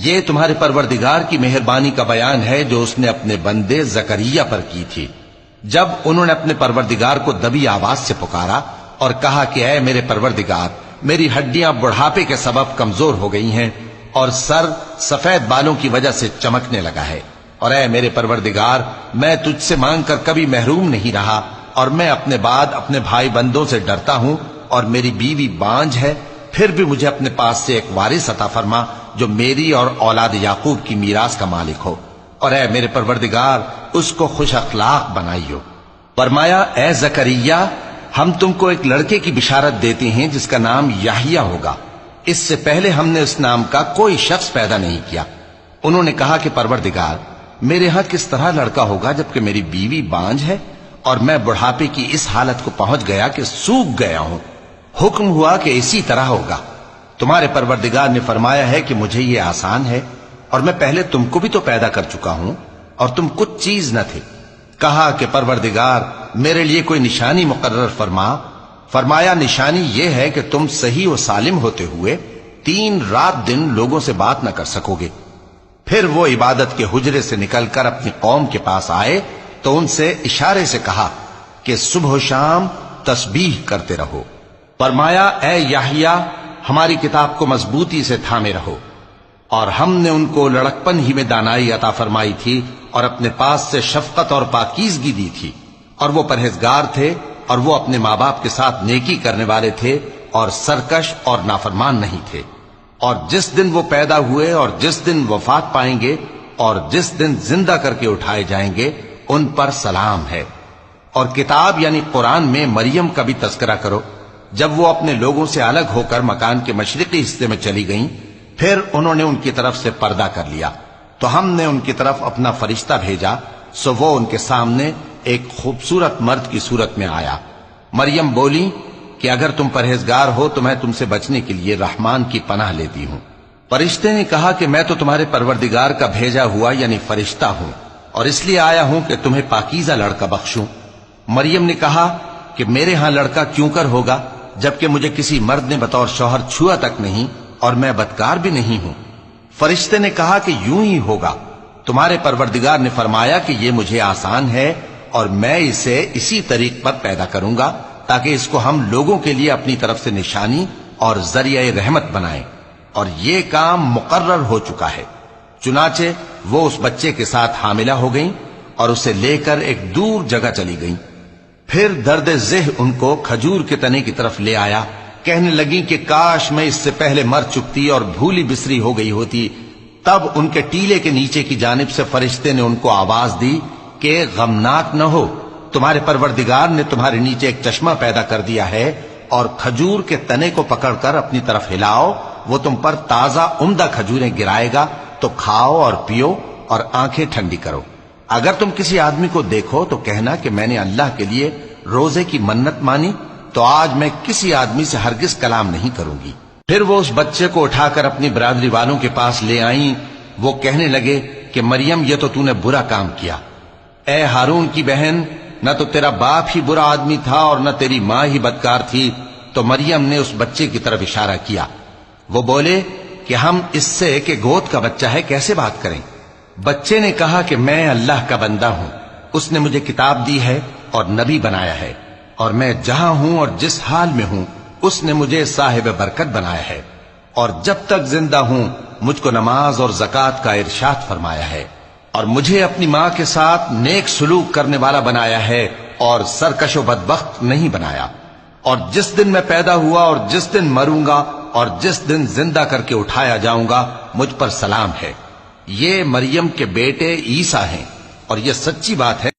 یہ تمہارے پروردگار کی مہربانی کا بیان ہے جو اس نے اپنے بندے زکریا پر کی تھی، جب انہوں نے اپنے پروردگار کو دبی آواز سے پکارا اور کہا کہ اے میرے پروردگار، میری ہڈیاں بڑھاپے کے سبب کمزور ہو گئی ہیں اور سر سفید بالوں کی وجہ سے چمکنے لگا ہے، اور اے میرے پروردگار، میں تجھ سے مانگ کر کبھی محروم نہیں رہا، اور میں اپنے بعد اپنے بھائی بندوں سے ڈرتا ہوں، اور میری بیوی بانجھ ہے، پھر بھی مجھے اپنے پاس سے ایک وارث عطا فرما جو میری اور اولاد یعقوب کی میراث کا مالک ہو، اور اے میرے پروردگار، اس کو خوش اخلاق بنائیو۔ فرمایا اے زکریا، ہم تم کو ایک لڑکے کی بشارت دیتے ہیں جس کا نام یحییٰ ہوگا، اس سے پہلے ہم نے اس نام کا کوئی شخص پیدا نہیں کیا۔ انہوں نے کہا کہ پروردگار، میرے ہاں کس طرح لڑکا ہوگا جبکہ میری بیوی بانجھ ہے اور میں بڑھاپے کی اس حالت کو پہنچ گیا کہ سوکھ گیا ہوں؟ حکم ہوا کہ اسی طرح ہوگا۔ تمہارے پروردگار نے فرمایا ہے کہ مجھے یہ آسان ہے، اور میں پہلے تم کو بھی تو پیدا کر چکا ہوں اور تم کچھ چیز نہ تھے۔ کہا کہ پروردگار، میرے لیے کوئی نشانی مقرر فرما۔ فرمایا نشانی یہ ہے کہ تم صحیح و سالم ہوتے ہوئے 3 رات دن لوگوں سے بات نہ کر سکو گے۔ پھر وہ عبادت کے حجرے سے نکل کر اپنی قوم کے پاس آئے تو ان سے اشارے سے کہا کہ صبح و شام تسبیح کرتے رہو۔ فرمایا اے یحییٰ، ہماری کتاب کو مضبوطی سے تھامے رہو، اور ہم نے ان کو لڑکپن ہی میں دانائی عطا فرمائی تھی اور اپنے پاس سے شفقت اور پاکیزگی دی تھی، اور وہ پرہیزگار تھے، اور وہ اپنے ماں باپ کے ساتھ نیکی کرنے والے تھے اور سرکش اور نافرمان نہیں تھے۔ اور جس دن وہ پیدا ہوئے اور جس دن وفات پائیں گے اور جس دن زندہ کر کے اٹھائے جائیں گے ان پر سلام ہے۔ اور کتاب یعنی قرآن میں مریم کا بھی تذکرہ کرو، جب وہ اپنے لوگوں سے الگ ہو کر مکان کے مشرقی حصے میں چلی گئیں، پھر انہوں نے ان کی طرف سے پردہ کر لیا، تو ہم نے ان کی طرف اپنا فرشتہ بھیجا، سو وہ ان کے سامنے ایک خوبصورت مرد کی صورت میں آیا۔ مریم بولی کہ اگر تم پرہیزگار ہو تو میں تم سے بچنے کے لیے رحمان کی پناہ لیتی ہوں۔ فرشتے نے کہا کہ میں تو تمہارے پروردگار کا بھیجا ہوا یعنی فرشتہ ہوں، اور اس لیے آیا ہوں کہ تمہیں پاکیزہ لڑکا بخشوں۔ مریم نے کہا کہ میرے ہاں لڑکا کیوں کر ہوگا جبکہ مجھے کسی مرد نے بطور شوہر چھوا تک نہیں اور میں بدکار بھی نہیں ہوں۔ فرشتے نے کہا کہ یوں ہی ہوگا۔ تمہارے پروردگار نے فرمایا کہ یہ مجھے آسان ہے اور میں اسے اسی طریق پر پیدا کروں گا تاکہ اس کو ہم لوگوں کے لیے اپنی طرف سے نشانی اور ذریعہ رحمت بنائیں، اور یہ کام مقرر ہو چکا ہے۔ چنانچہ وہ اس بچے کے ساتھ حاملہ ہو گئیں اور اسے لے کر ایک دور جگہ چلی گئیں۔ پھر درد ذہ ان کو کھجور کے تنے کی طرف لے آیا، کہنے لگیں کہ کاش میں اس سے پہلے مر چکتی اور بھولی بسری ہو گئی ہوتی۔ تب ان کے ٹیلے کے نیچے کی جانب سے فرشتے نے ان کو آواز دی کہ غمناک نہ ہو، تمہارے پروردگار نے تمہارے نیچے ایک چشمہ پیدا کر دیا ہے، اور کھجور کے تنے کو پکڑ کر اپنی طرف ہلاؤ، وہ تم پر تازہ عمدہ کھجوریں گرائے گا، تو کھاؤ اور پیو اور آنکھیں ٹھنڈی کرو۔ اگر تم کسی آدمی کو دیکھو تو کہنا کہ میں نے اللہ کے لیے روزے کی منت مانی، تو آج میں کسی آدمی سے ہرگز کلام نہیں کروں گی۔ پھر وہ اس بچے کو اٹھا کر اپنی برادری والوں کے پاس لے آئیں۔ وہ کہنے لگے کہ مریم، یہ تو نے برا کام کیا۔ اے ہارون کی بہن، نہ تو تیرا باپ ہی برا آدمی تھا اور نہ تیری ماں ہی بدکار تھی۔ تو مریم نے اس بچے کی طرف اشارہ کیا۔ وہ بولے کہ ہم اس سے کہ گود کا بچہ ہے کیسے بات کریں؟ بچے نے کہا کہ میں اللہ کا بندہ ہوں، اس نے مجھے کتاب دی ہے اور نبی بنایا ہے، اور میں جہاں ہوں اور جس حال میں ہوں اس نے مجھے صاحب برکت بنایا ہے، اور جب تک زندہ ہوں مجھ کو نماز اور زکوٰۃ کا ارشاد فرمایا ہے، اور مجھے اپنی ماں کے ساتھ نیک سلوک کرنے والا بنایا ہے اور سرکش و بدبخت نہیں بنایا، اور جس دن میں پیدا ہوا اور جس دن مروں گا اور جس دن زندہ کر کے اٹھایا جاؤں گا مجھ پر سلام ہے۔ یہ مریم کے بیٹے عیسیٰ ہیں، اور یہ سچی بات ہے